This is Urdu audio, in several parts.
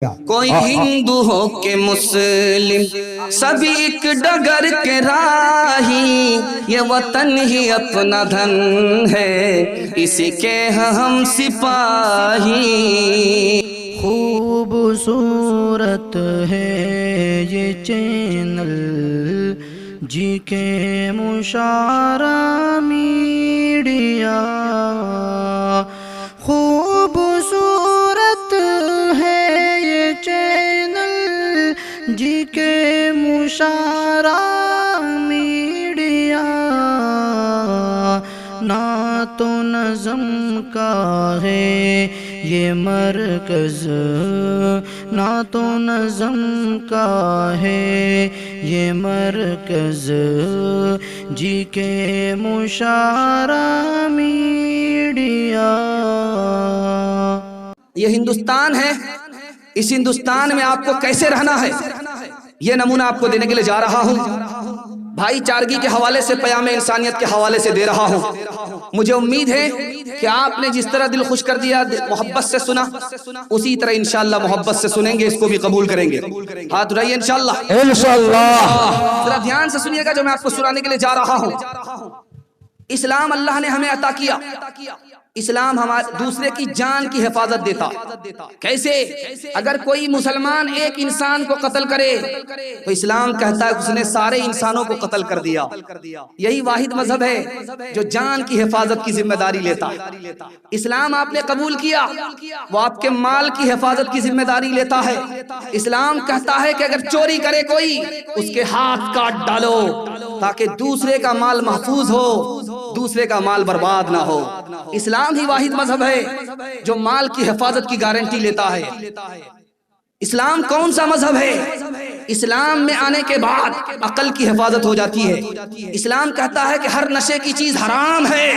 کوئی ہندو ہو کہ مسلم سبھی ایک ڈگر کے راہی، یہ وطن ہی اپنا دھن ہے اسی کے ہم سپاہی۔ خوبصورت ہے یہ چینل جی کے مشارہ میڈیا، خوبصورت ہے یہ چینل جی کے مشارہ میڈیا، نعت و نظم کا ہے یہ مرکز، نعت و نظم کا ہے یہ مرکز جی کے مشارہ میڈیا۔ یہ ہندوستان ہے، اس ہندوستان میں آپ کو کیسے رہنا ہے یہ نمونہ آپ کو دینے کے لیے جا رہا ہوں۔ بھائی چارگی کے حوالے سے، پیام انسانیت کے حوالے سے دے رہا ہوں۔ مجھے امید ہے کہ آپ نے جس طرح دل خوش کر دیا، محبت سے سنا، اسی طرح انشاءاللہ محبت سے سنیں گے، اس کو بھی قبول کریں گے۔ ہاتھ اٹھائیے انشاءاللہ۔ ذرا دھیان سے سنیے گا جو میں آپ کو سنانے کے لیے جا رہا ہوں۔ اسلام اللہ نے ہمیں عطا کیا، اسلام ہمارے دوسرے کی جان کی حفاظت دیتا۔ کیسے؟ اگر کوئی مسلمان ایک انسان کو قتل کرے تو اسلام کہتا ہے اس نے سارے انسانوں کو قتل کر دیا۔ یہی واحد مذہب ہے جو جان کی حفاظت کی ذمہ داری لیتا ہے۔ اسلام آپ نے قبول کیا، وہ آپ کے مال کی حفاظت کی ذمہ داری لیتا ہے۔ اسلام کہتا ہے کہ اگر چوری کرے کوئی اس کے ہاتھ کاٹ ڈالو تاکہ دوسرے کا مال محفوظ ہو، دوسرے کا مال برباد نہ ہو۔ اسلام ہی واحد مذہب ہے جو مال کی حفاظت کی گارنٹی لیتا ہے۔ اسلام کون سا مذہب ہے؟ اسلام میں آنے کے بعد عقل کی حفاظت ہو جاتی ہے۔ اسلام کہتا ہے کہ ہر نشے کی چیز حرام ہے،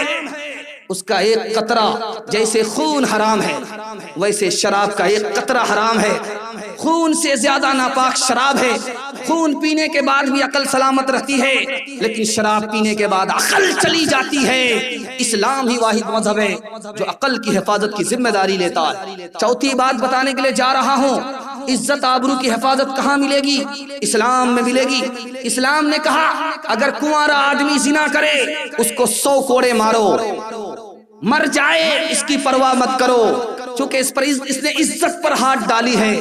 اس کا ایک قطرہ جیسے خون حرام ہے ویسے شراب کا ایک قطرہ حرام ہے۔ خون سے زیادہ ناپاک شراب ہے۔ خون پینے کے بعد بھی عقل سلامت رہتی ہے، لیکن شراب پینے کے بعد عقل چلی جاتی ہے۔ اسلام ہی واحد مذہب ہے جو عقل کی حفاظت کی ذمہ داری لیتا ہے۔ چوتھی بات بتانے کے لیے جا رہا ہوں، عزت آبرو کی حفاظت کہاں ملے گی؟ اسلام میں ملے گی۔ اسلام نے کہا اگر کنوارا آدمی زنا کرے اس کو 100 کوڑے مارو، مر جائے اس کی پرواہ مت کرو، چونکہ اس نے عزت پر ہاتھ ڈالی ہے،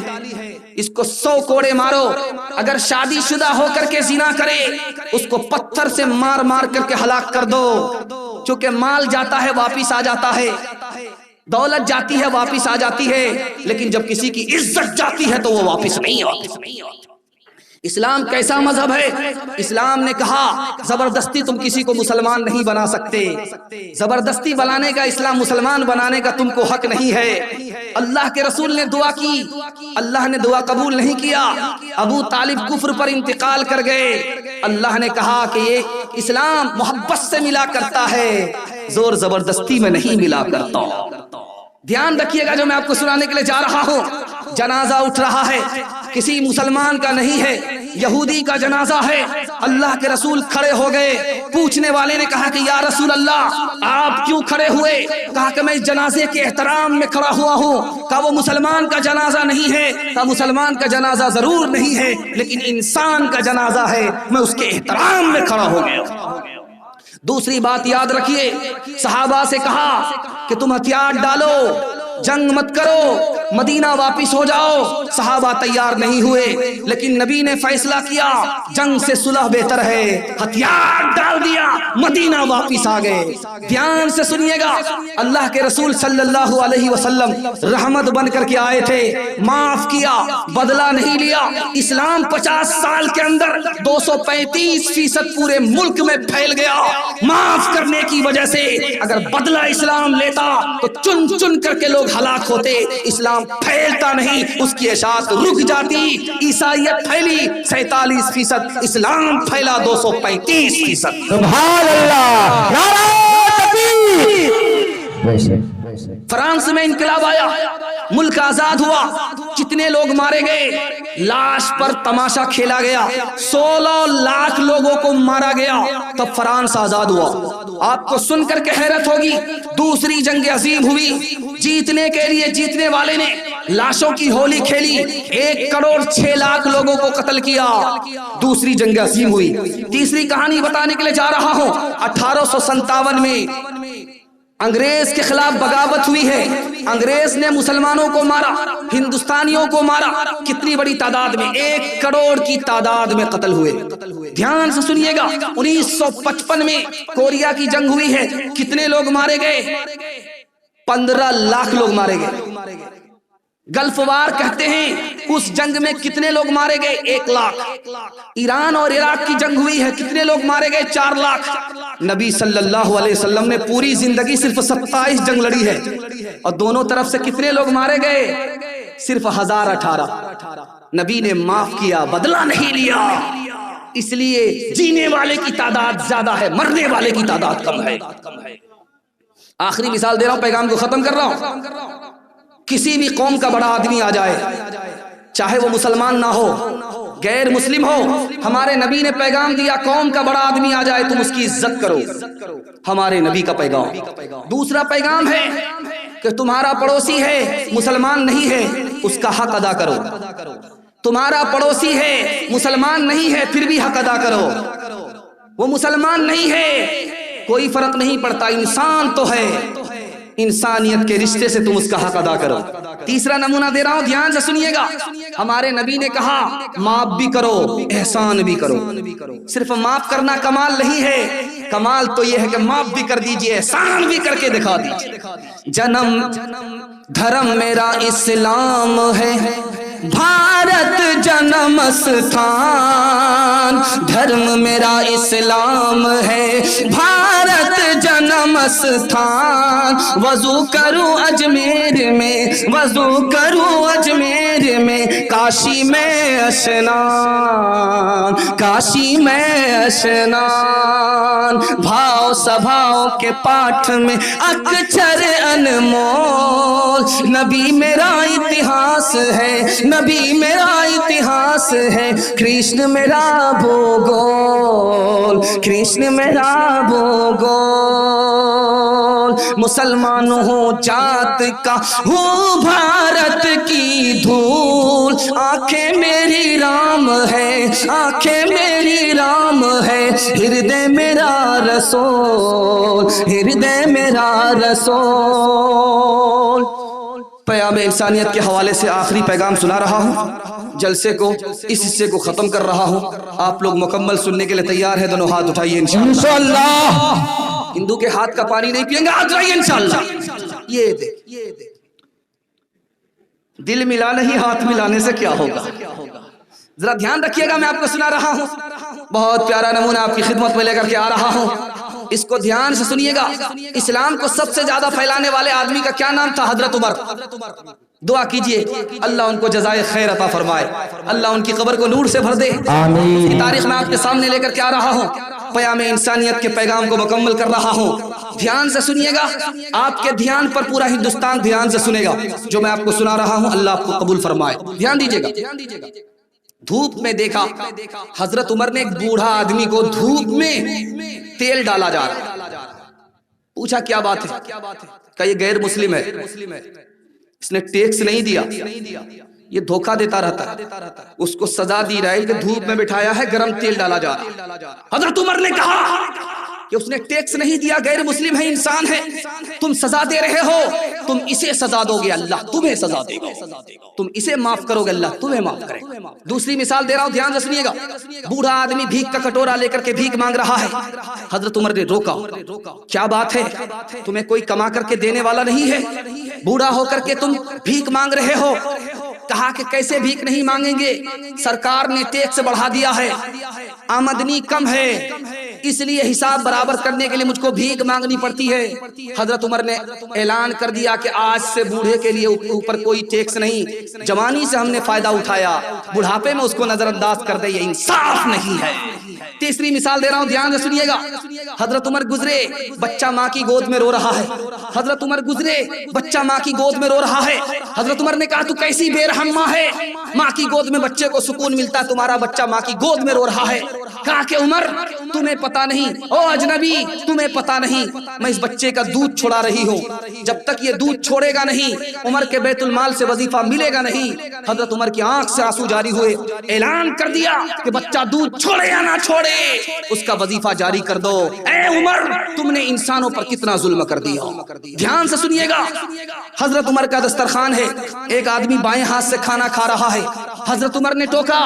اس کو 100 کوڑے مارو۔ اگر شادی شدہ ہو کر کے زنا کرے اس کو پتھر سے مار مار کر کے ہلاک کر دو، چونکہ مال جاتا ہے واپس آ جاتا ہے، دولت جاتی ہے واپس آ جاتی ہے، لیکن جب کسی کی عزت جاتی ہے تو وہ واپس نہیں آتی۔ اسلام کیسا مذہب ہے؟ اسلام نے کہا زبردستی تم کسی کو مسلمان نہیں بنا سکتے، زبردستی بنانے کا، اسلام مسلمان بنانے کا تم کو حق نہیں ہے۔ اللہ کے رسول نے دعا کی، اللہ نے دعا قبول نہیں کیا، ابو طالب کفر پر انتقال کر گئے۔ اللہ نے کہا کہ یہ اسلام محبت سے ملا کرتا ہے، زور زبردستی میں نہیں ملا کرتا۔ دھیان رکھیے گا جو میں آپ کو سنانے کے لیے جا رہا ہوں۔ جنازہ اٹھ رہا ہے، کسی مسلمان کا نہیں ہے، یہودی کا جنازہ ہے۔ اللہ کے رسول کھڑے ہو گئے۔ پوچھنے والے نے کہا کہ یا رسول اللہ آپ کیوں کھڑے ہوئے؟ کہا کہ میں جنازے کے احترام میں کھڑا ہوا ہوں۔ کہا وہ مسلمان کا جنازہ نہیں ہے۔ کہا مسلمان کا جنازہ ضرور نہیں ہے لیکن انسان کا جنازہ ہے، میں اس کے احترام میں کھڑا ہو گیا۔ دوسری بات یاد رکھیے، صحابہ سے کہا کہ تم ہتھیار ڈالو، جنگ مت کرو، مدینہ واپس ہو جاؤ۔ صحابہ تیار نہیں ہوئے، لیکن نبی نے فیصلہ کیا جنگ سے صلح بہتر ہے، ہتھیار ڈال دیا، مدینہ واپس آ گئے۔ دھیان سے سنیے گا، اللہ کے رسول صلی اللہ علیہ وسلم رحمت بن کر کے آئے تھے، معاف کیا، بدلہ نہیں لیا۔ اسلام 50 سال کے اندر 235% پورے ملک میں پھیل گیا۔ معاف کرنے کی وجہ سے اگر بدلہ اسلام لیتا تو چن چن کر کے لوگ ہلاک ہوتے۔ اسلام پھیلتا نہیں، اس کی اشاعت رک جاتی۔ عیسائیت پھیلی 47%، اسلام پھیلا 235%۔ سبحان اللہ، نعرہ تکبیر۔ فرانس میں انقلاب آیا، ملک آزاد ہوا، کتنے لوگ مارے گئے، لاش پر تماشا کھیلا گیا، 16 لاکھ لوگوں کو مارا گیا، تب فرانس آزاد ہوا۔ آپ کو سن کر کے حیرت ہوگی، دوسری جنگ عظیم ہوئی، جیتنے کے لیے جیتنے والے نے لاشوں کی ہولی کھیلی، 1,06,00,000 لوگوں کو قتل کیا۔ دوسری جنگ عظیم ہوئی۔ تیسری کہانی بتانے کے لیے جا رہا ہوں، 1857 میں انگریز کے خلاف بغاوت ہوئی ہے۔ انگریز نے مسلمانوں کو مارا، ہندوستانیوں کو مارا، کتنی بڑی تعداد میں، 1 کروڑ کی تعداد میں قتل ہوئے۔ دھیان سے سنیے گا، 1955 میں کوریا کی جنگ ہوئی ہے، کتنے لوگ مارے گئے؟ 15 لاکھ لوگ مارے گئے۔ گلف وار کہتے ہیں، اس جنگ میں کتنے لوگ مارے گئے؟ 1 لاکھ۔ ایران اور عراق کی جنگ ہوئی ہے، کتنے لوگ مارے گئے؟ 4 لاکھ۔ نبی صلی اللہ علیہ وسلم نے پوری زندگی صرف 27 جنگ لڑی ہے، اور دونوں طرف سے کتنے لوگ مارے گئے؟ صرف 1018۔ نبی نے معاف کیا، بدلہ نہیں لیا، اس لیے جینے والے کی تعداد زیادہ ہے، مرنے والے کی تعداد کم ہے۔ آخری مثال دے رہا ہوں، پیغام کو ختم کر رہا ہوں۔ کسی بھی قوم کا بڑا آدمی آ جائے، چاہے وہ مسلمان نہ ہو، غیر مسلم ہو، ہمارے نبی نے پیغام دیا، قوم کا بڑا آدمی آ جائے تم اس کی عزت کرو، ہمارے نبی کا پیغام۔ دوسرا پیغام ہے کہ تمہارا پڑوسی ہے، مسلمان نہیں ہے، اس کا حق ادا کرو۔ تمہارا پڑوسی ہے، مسلمان نہیں ہے، پھر بھی حق ادا کرو۔ وہ مسلمان نہیں ہے، کوئی فرق نہیں پڑتا، انسان تو ہے، انسانیت کے رشتے سے تم اس کا حق ادا کرو۔ تیسرا نمونہ دے رہا ہوں، دھیان سے سنیے گا، ہمارے نبی نے کہا معاف بھی کرو، احسان بھی کرو۔ صرف معاف کرنا کمال نہیں ہے، کمال تو یہ ہے کہ معاف بھی کر دیجئے، احسان بھی کر کے دکھا دیجئے۔ جنم دھرم میرا اسلام ہے، بھارت جنم استھان، دھرم میرا اسلام ہے، بھارت جنم استھان۔ وضو کروں اجمیر میں، وضو کروں اجمیر میں، کاشی میں اشنان، کاشی میں اشنان۔ بھاؤ سبھاؤ کے پاٹھ میں اکچر انمول، نبی میرا اتہاس ہے، نبی میرا اتہاس ہے، کرشن میرا بھوگول، کرشن میرا بھوگول۔ مسلمان ہوں جات کا، ہوں بھارت کی دھول، آنکھیں میری رام ہے، آنکھیں میری رام ہے، ہردے میرا رسول، ہردے میرا رسول۔ پیام انسانیت کے حوالے سے آخری پیغام سنا رہا ہوں، جلسے کو اس حصے کو ختم کر رہا ہوں۔ آپ لوگ مکمل سننے کے لیے تیار ہیں؟ دونوں ہاتھ اٹھائیے انشاءاللہ۔ ہندو کے ہاتھ کا پانی نہیں پئیں گے، ہاتھ اٹھائیے انشاءاللہ۔ یہ دل ملا نہیں، ہاتھ ملانے سے کیا ہوگا؟ ذرا دھیان رکھیے گا، میں آپ کو سنا رہا ہوں، بہت پیارا نمونہ آپ کی خدمت میں لے کر کے آ رہا ہوں، اس کو دھیان سے سنیے گا۔ اسلام کو سب سے زیادہ پھیلانے والے آدمی کا کیا نام تھا؟ حضرت عمر۔ دعا کیجئے اللہ ان کو جزائے خیر عطا فرمائے، اللہ ان کی قبر کو نور سے بھر دے۔ اس کی تاریخ میں آپ کے سامنے لے کر کے آ رہا ہوں، پیام انسانیت کے پیغام کو مکمل کر رہا ہوں۔ دھیان سے سنیے گا، آپ کے دھیان پر پورا ہندوستان دھیان سے سنے گا جو میں آپ کو سنا رہا ہوں، اللہ آپ کو قبول فرمائے۔ دھیان دیجئے گا۔ دھوپ میں دیکھا حضرت عمر نے ایک بوڑھا آدمی کو دھوپ میں تیل ڈالا جا رہا، پوچھا کیا بات ہے؟ کہ یہ غیر مسلم ہے، اس نے ٹیکس نہیں دیا، یہ دھوکہ دیتا رہتا ہے، اس کو سزا دی رہا ہے کہ دھوپ میں بٹھایا ہے، گرم تیل ڈالا جا رہا۔ حضرت عمر نے کہا کہ اس نے ٹیکس نہیں دیا، غیر مسلم ہے، انسان ہے، تم سزا دے رہے ہو، تم اسے سزا دو گے، اللہ تمہیں سزا دے گا، تم اسے معاف کرو گے، اللہ تمہیں معاف کرے گا۔ دوسری مثال دے رہا ہوں، دھیان سے سنیے گا، بوڑھا آدمی بھیک کا کٹورا لے کر کے بھیک مانگ رہا ہے، حضرت عمر نے روکا، کیا بات ہے، تمہیں کوئی کما کر کے دینے والا نہیں ہے، بوڑھا ہو کر کے تم بھیک مانگ رہے ہو؟ کہا کہ کیسے بھیک نہیں مانگیں گے، سرکار نے ٹیکس بڑھا دیا ہے، آمدنی کم ہے، اس لیے حساب برابر کرنے کے لیے مجھ کو بھیک مانگنی پڑتی ہے۔ حضرت عمر نے اعلان کر دیا کہ آج سے بوڑھے کے لیے اوپر کوئی ٹیکس نہیں، جوانی سے ہم نے فائدہ اٹھایا، بڑھاپے میں اس کو نظر انداز کر دے، یہ انصاف نہیں ہے۔ تیسری مثال دے رہا ہوں، دھیان سے سنیے گا، حضرت عمر گزرے، بچہ ماں کی گود میں رو رہا ہے، حضرت عمر گزرے، بچہ ماں کی گود میں رو رہا ہے، حضرت عمر نے کہا تو کیسی بے رحم ماں ہے، ماں کی گود میں بچے کو سکون ملتا ہے، تمہارا بچہ ماں کی گود میں رو رہا ہے۔ کہا کہ عمر تمہیں پتا نہیں، او اجنبی تمہیں پتا نہیں، میں اس بچے کا دودھ چھڑا رہی ہوں، جب تک یہ دودھ چھوڑے گا نہیں عمر کے بیت المال سے وظیفہ ملے گا نہیں۔ حضرت عمر کی آنکھ سے آنسو جاری ہوئے، اعلان کر دیا کہ بچہ دودھ چھوڑے یا نہ چھوڑے اس کا وظیفہ جاری کر دو۔ اے عمر تم نے انسانوں پر کتنا ظلم کر دیا۔ دھیان سے سنیے گا، حضرت عمر کا دسترخوان ہے، ایک آدمی بائیں ہاتھ سے کھانا کھا رہا ہے، حضرت عمر نے ٹوکا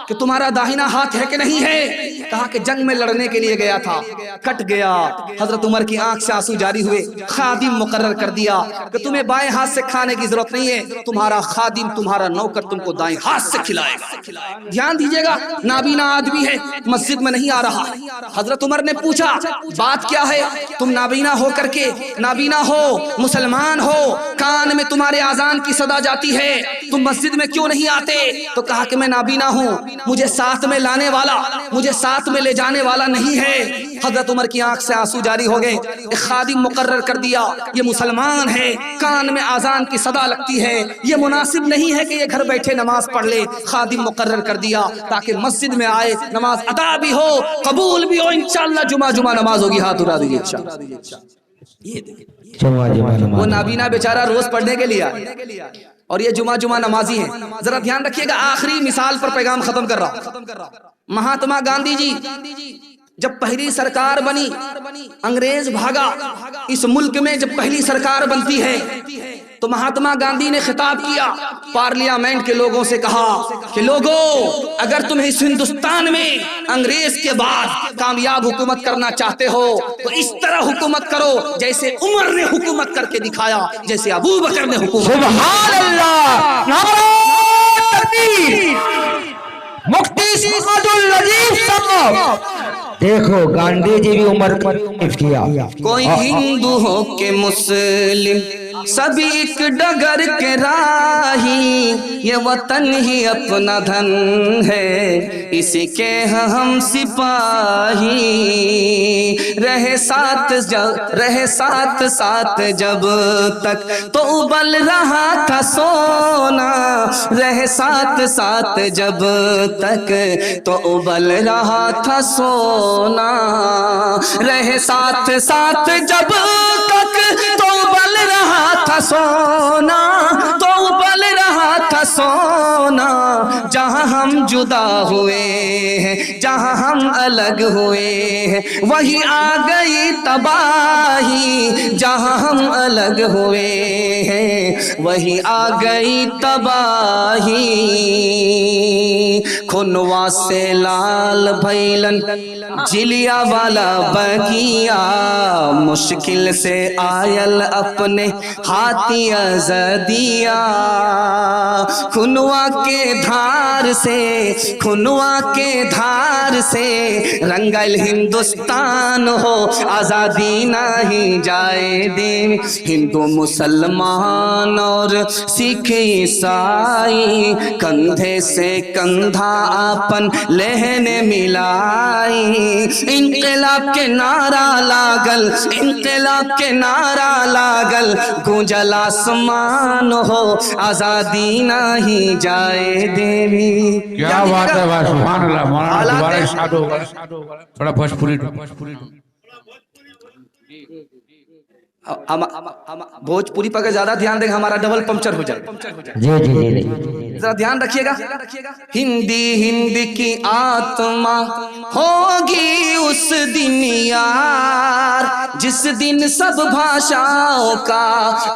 کہ تمہارا داہنا ہاتھ ہے کہ نہیں ہے؟ کہا کہ جنگ میں لڑنے کے لیے گیا تھا، کٹ گیا۔ حضرت عمر کی آنکھ سے آنسو جاری ہوئے، خادم مقرر کر دیا کہ تمہیں بائیں ہاتھ سے کھانے کی ضرورت نہیں ہے، تمہارا خادم تمہارا نوکر تم کو دائیں ہاتھ سے کھلائے گا۔ دھیان دیجیے گا، نابینا آدمی ہے، مسجد میں نہیں آ رہا۔ حضرت عمر نے پوچھا بات کیا ہے؟ تم نابینا ہو کر کے، نابینا ہو، مسلمان ہو، کان میں تمہارے اذان کی صدا جاتی ہے، تم مسجد میں کیوں نہیں آتے؟ تو کہا کہ میں نابینا ہوں، مجھے ساتھ میں لانے والا، مجھے ساتھ میں لے جانے والا نہیں ہے۔ حضرت عمر کی آنکھ سے آنسو جاری ہو گئے، ایک خادم مقرر کر دیا، یہ مسلمان ہے، کان میں اذان کی صدا لگتی ہے، یہ مناسب نہیں ہے کہ یہ گھر بیٹھے نماز پڑھ لے۔ خادم مقرر کر دیا تاکہ مسجد میں آئے، نماز ادا بھی ہو، قبول بھی ہو، انشاءاللہ جمعہ نماز ہوگی، ہاتھ اٹھا دیجیے انشاءاللہ۔ وہ نابینا بیچارہ روز پڑھنے کے لیے آئے اور یہ جمعہ نمازی ہیں۔ ذرا دھیان رکھیے گا، آخری مثال پر پیغام ختم کر رہا ہوں۔ مہاتما گاندھی جی جب پہلی سرکار بنی، انگریز بھاگا، اس ملک میں جب پہلی سرکار بنتی ہے تو مہاتما گاندھی نے خطاب کیا، پارلیمنٹ کے لوگوں سے کہا کہ لوگوں، اگر تم اس ہندوستان میں انگریز کے بعد کامیاب حکومت کرنا چاہتے ہو تو اس طرح حکومت کرو جیسے عمر نے حکومت کر کے دکھایا، جیسے ابو بکر نے حکومت۔ سبحان اللہ، نعرہ تکبیر، مفتی سعد اللطیف صاحب۔ دیکھو گاندھی جی بھی عمر کا تعریف کیا۔ کوئی ہندو ہو کہ مسلم، سبھی ایک ڈگر کے راہی، یہ وطن ہی اپنا دھن ہے، اسی کے ہم سپاہی، رہے ساتھ ساتھ جب تک تو ابل رہا تھا سونا، رہے ساتھ جب تک تو ابل رہا تھا سونا، رہے ساتھ جب تک تو ابل رہا تھا سونا، تو ابل رہا تھا سونا، جہاں ہم جدا ہوئے ہیں، جہاں ہم الگ ہوئے ہیں، وہی آ گئی تباہی، جہاں ہم الگ ہوئے ہیں وہی آ گئی تباہی، کھنوا سے لال بھیلن جلیا والا بگیا، مشکل سے آئل اپنے ہاتھی ازدیا، کھنوا کے دھار سے رنگل ہندوستان ہو، آزادی نہیں جائے دے، ہندو مسلمان اور سکھ عیسائی، کندھے سے کندھا آپن لہنے ملائی، انقلاب کے نعرہ لاگل، انقلاب کے نعرہ لاگل، گونجل آسمان ہو، آزادی نہیں جائے دیوی۔ کیا بات ہے بھائی، سبحان اللہ۔ مولانا دوبارہ ارشاد ہوگا، تھوڑا بھوجپوری بھوجپوری پر زیادہ دھیان دیں، ہمارا ڈبل پنکچر ہو جائے۔ جی ذرا دھیان رکھیے گا، ہند کی آتما ہوگی اس دن یار، جس دن سب بھاشاؤں کا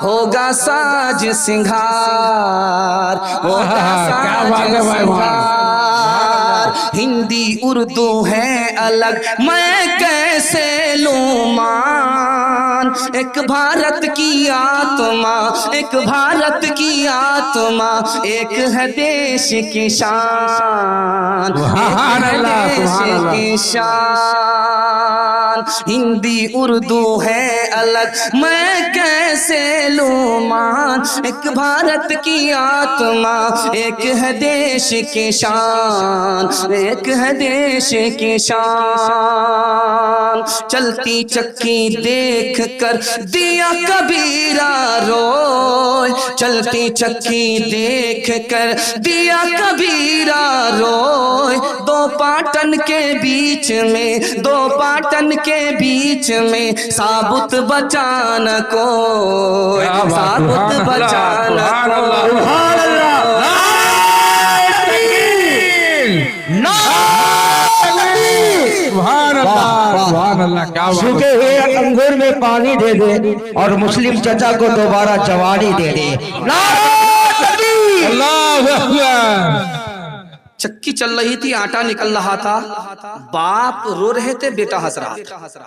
ہوگا ساج سنگھار، ہوگا ساج سنگھار، ہندی اردو ہے الگ میں کیسے لوں مان، ایک بھارت کی آتما، ایک بھارت کی آتما، ایک ہے دیش کی شان، ایک ہے دیش کی شان، ہندی اردو ہے الگ میں کیسے لوں مان ایک بھارت کی آتما ایک ہے دیش کی شان ایک ہے دیش کی شان چلتی چکی دیکھ کر دیا کبیرہ روئے چلتی چکی دیکھ کر دیا کبیرہ روئے دو پاٹن کے بیچ میں دو پاٹن کے بیچ میں ثابت بچانا کوئی ثابت بچانا سوکھے ہوئے انگور میں پانی دے دے اور مسلم چچا کو دوبارہ جوانی دے دے. چکی چل رہی تھی آٹا نکل رہا تھا باپ رو رہے تھے بیٹا ہنس رہا تھا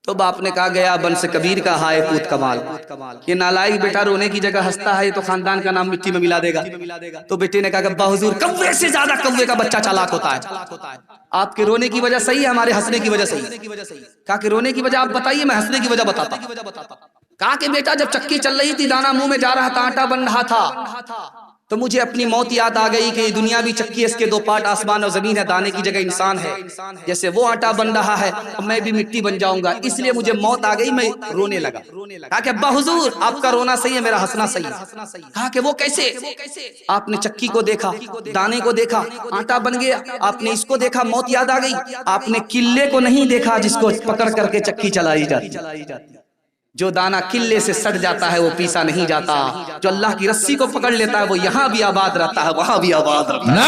تو باپ نے کہا گیا بن سے کبیر کا ہائے پوت کمال یہ نالائق بیٹا رونے کی جگہ ہنستا ہے تو خاندان کا نام مٹی میں ملا دے گا. تو بیٹے نے کہا کہ ابا حضور کوے سے زیادہ کوے کا بچہ چالاک ہوتا ہے آپ کے رونے کی وجہ صحیح ہے ہمارے ہنسنے کی وجہ صحیح. کہا کہ رونے کی وجہ آپ بتائیے میں ہنسنے کی وجہ بتاتا. کہا کہ بیٹا جب چکی چل رہی تھی دانا منہ میں جا رہا تھا آٹا بن رہا تھا تو مجھے اپنی موت یاد آ گئی کہ یہ دنیا بھی چکی ہے اس کے دو پارٹ آسمان اور زمین ہے دانے کی جگہ انسان ہے جیسے وہ آٹا بن رہا ہے میں بھی مٹی بن جاؤں گا اس لیے مجھے موت آ گئی میں رونے لگا. کہا کہ ابا حضور آپ کا رونا صحیح ہے میرا ہنسنا صحیح ہے. کہا کہ وہ کیسے آپ نے چکی کو دیکھا دانے کو دیکھا آٹا بن گیا آپ نے اس کو دیکھا موت یاد آ گئی آپ نے قلے کو نہیں دیکھا جس کو پکڑ کر کے چکی چلائی جاتی. جو دانا قلے سے سٹ جاتا ہے وہ پیسا نہیں جاتا جو اللہ کی رسی کو پکڑ لیتا ہے وہ یہاں بھی آباد رہتا ہے وہاں بھی آباد رہتا ہے.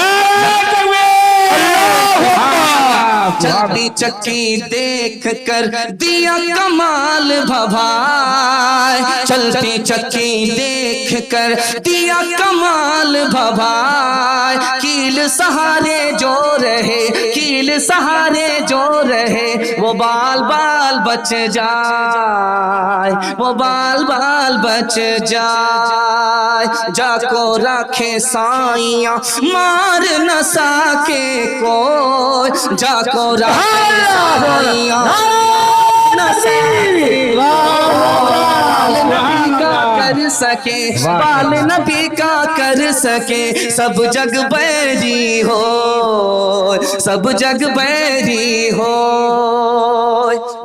چلتی چکی دیکھ کر دیا کمال بھبھائے چلتی چکی دیکھ کر دیا کمال بھبھائے کیل سہارے جو رہے کیل سہارے جو رہے وہ بال بال بچ جائے وہ بال بال بچ جائے جا کو رکھے سائیاں مار نہ سکے کوئی جا کو رکھے سائیاں نہ سکے کر سکے بال نبی کا کر سکے سب جگ بیری ہو سب جگ بیری ہو.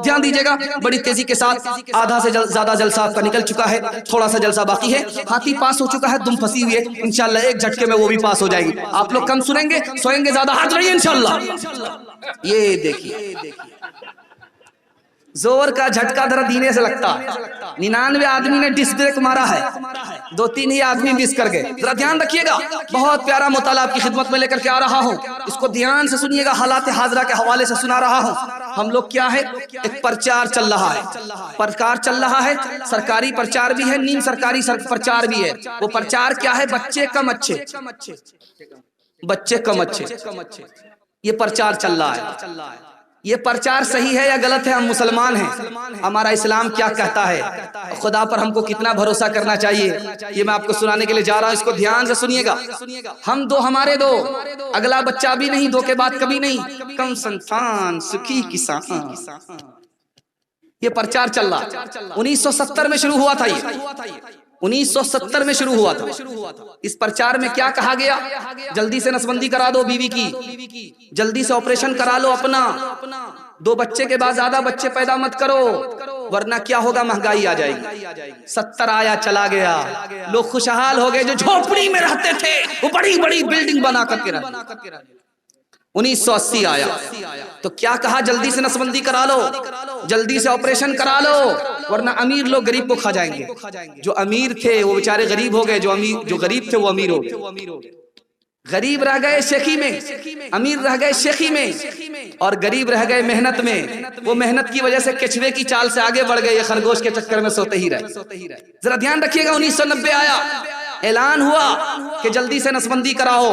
دھیان دیجیے گا بڑی تیزی کے ساتھ آدھا سے زیادہ جلسہ آپ کا نکل چکا ہے تھوڑا سا جلسہ باقی ہے ہاتھی پاس ہو چکا ہے دم پھنسی ہوئی ہے انشاءاللہ ایک جھٹکے میں وہ بھی پاس ہو جائے گی. آپ لوگ کم سنیں گے سوئیں گے زیادہ ہاتھ رہیے انشاءاللہ. یہ دیکھیے زور کا جھٹکا ذرا دینے سے لگتا ہے 99 آدمی نے ڈس بریک مارا ہے 2-3 ہی آدمی مس کر گئے. ذرا دھیان رکھیے گا بہت پیارا مطالعہ آپ کی خدمت میں لے کر کے آ رہا ہوں اس کو دھیان سے سنیے گا حالات حاضرہ کے حوالے سے سنا رہا ہوں. ہم لوگ کیا ہے ایک پرچار چل رہا ہے سرکاری پرچار بھی ہے نیم سرکاری پرچار بھی ہے. وہ پرچار کیا ہے بچے کم اچھے یہ پرچار چل رہا ہے. یہ پرچار صحیح ہے یا غلط ہے ہم مسلمان ہیں ہمارا اسلام کیا کہتا ہے خدا پر ہم کو کتنا بھروسہ کرنا چاہیے یہ میں آپ کو سنانے کے لیے جا رہا ہوں اس کو دھیان سے سنیے گا. ہم دو ہمارے دو اگلا بچہ بھی نہیں دو کے بعد کبھی نہیں کم سنتان سکھی کسان یہ پرچار چل رہا 1970 میں شروع ہوا تھا یہ 1970 میں شروع ہوا تھا. اس پرچار میں کیا کہا گیا جلدی سے نسبندی کرا دو بیوی کی جلدی سے آپریشن کرا لو اپنا 2 بچے کے بعد زیادہ بچے پیدا مت کرو ورنہ کیا ہوگا مہنگائی آ جائے گی. 70 آیا چلا گیا لوگ خوشحال ہو گئے جو جھوپڑی میں رہتے تھے وہ بڑی بڑی بلڈنگ بنا کر کے رہتے. 1980 آیا تو کیا کہا جلدی سے نسبندی کرا لو جلدی سے آپریشن کرا لو ورنہ امیر لوگ غریب کو کھا جائیں گے. جو امیر تھے وہ بیچارے غریب ہو گئے جو غریب تھے وہ امیر ہو گئے. غریب رہ گئے شیخی میں امیر رہ گئے شیخی میں اور غریب رہ گئے محنت میں. وہ محنت کی وجہ سے کچھوے کی چال سے آگے بڑھ گئے یہ خرگوش کے چکر میں سوتے ہی رہے. ذرا دھیان رکھیے گا 1990 آیا اعلان ہوا کہ جلدی سے نسبندی کراؤ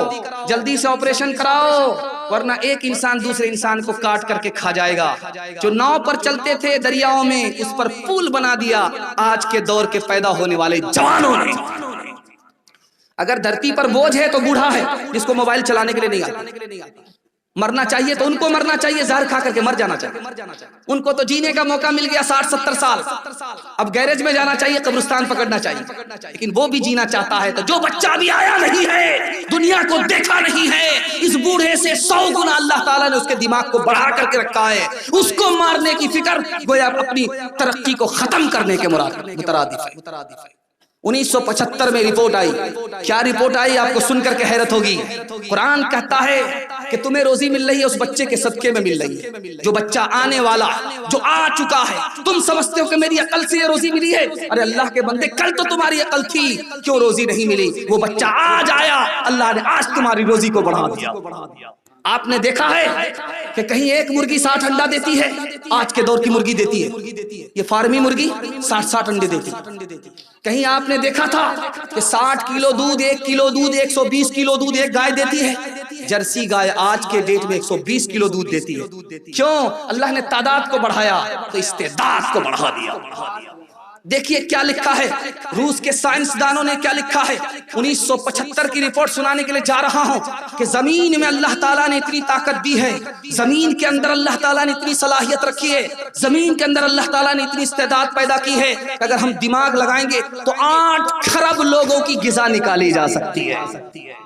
جلدی سے آپریشن کراؤ ورنہ ایک انسان دوسرے انسان کو کاٹ کر کے کھا جائے گا. جو ناؤ پر چلتے تھے دریاؤں میں اس پر پل بنا دیا آج کے دور کے پیدا ہونے والے جوانوں نے. اگر دھرتی پر بوجھ ہے تو بوڑھا ہے جس کو موبائل چلانے کے لیے نہیں آتا مرنا چاہیے تو ان کو مرنا چاہیے، زہر کھا کر کے مر جانا چاہیے۔ ان کو تو جینے کا موقع مل گیا 60-70 سال، اب گیرج میں جانا چاہیے، قبرستان پکڑنا چاہیے، لیکن وہ بھی جینا چاہتا ہے۔ تو جو بچہ ابھی آیا نہیں ہے، دنیا کو دیکھا نہیں ہے، اس بوڑھے سے 100 گنا اللہ تعالیٰ نے اس کے دماغ کو بڑھا کر کے رکھا ہے، اس کو مارنے کی فکر گویا اپنی ترقی کو ختم کرنے کے مترادف ہے۔ 1975 میں رپورٹ آئی، کیا رپورٹ آئی آپ کو سن کر کے حیرت ہوگی۔ قرآن کہتا ہے کہ تمہیں روزی مل رہی ہے اس بچے کے صدقے میں مل رہی ہے، جو بچہ آنے والا، جو آ چکا ہے۔ تم سمجھتے ہو کہ میری عقل سے یہ روزی ملی ہے، ارے اللہ کے بندے کل تو تمہاری عقل تھی، کیوں روزی نہیں ملی؟ وہ بچہ آج آیا، اللہ نے آج تمہاری روزی کو بڑھا دیا۔ آپ نے دیکھا ہے کہ کہیں ایک مرغی 60 انڈا دیتی ہے، آج کے دور کی مرغی دیتی ہے، یہ فارمی مرغی 60 انڈے دیتی ہے۔ کہیں آپ نے دیکھا تھا کہ 60 کلو دودھ، 1 کلو دودھ، 120 کلو دودھ ایک گائے دیتی ہے؟ جرسی گائے آج کے ڈیٹ میں 120 کلو دودھ دیتی ہے۔ کیوں؟ اللہ نے تعداد کو بڑھایا تو استعداد کو بڑھا دیا۔ دیکھیے کیا لکھا ہے، روس کے سائنسدانوں نے کیا لکھا ہے۔ 1975 کی رپورٹ سنانے کے لیے جا رہا ہوں کہ زمین میں اللہ تعالیٰ نے اتنی طاقت دی ہے، زمین کے اندر اللہ تعالیٰ نے اتنی صلاحیت رکھی ہے، زمین کے اندر اللہ تعالیٰ نے اتنی استعداد پیدا کی ہے کہ اگر ہم دماغ لگائیں گے تو 8 کھرب لوگوں کی غذا نکالی جا سکتی ہے۔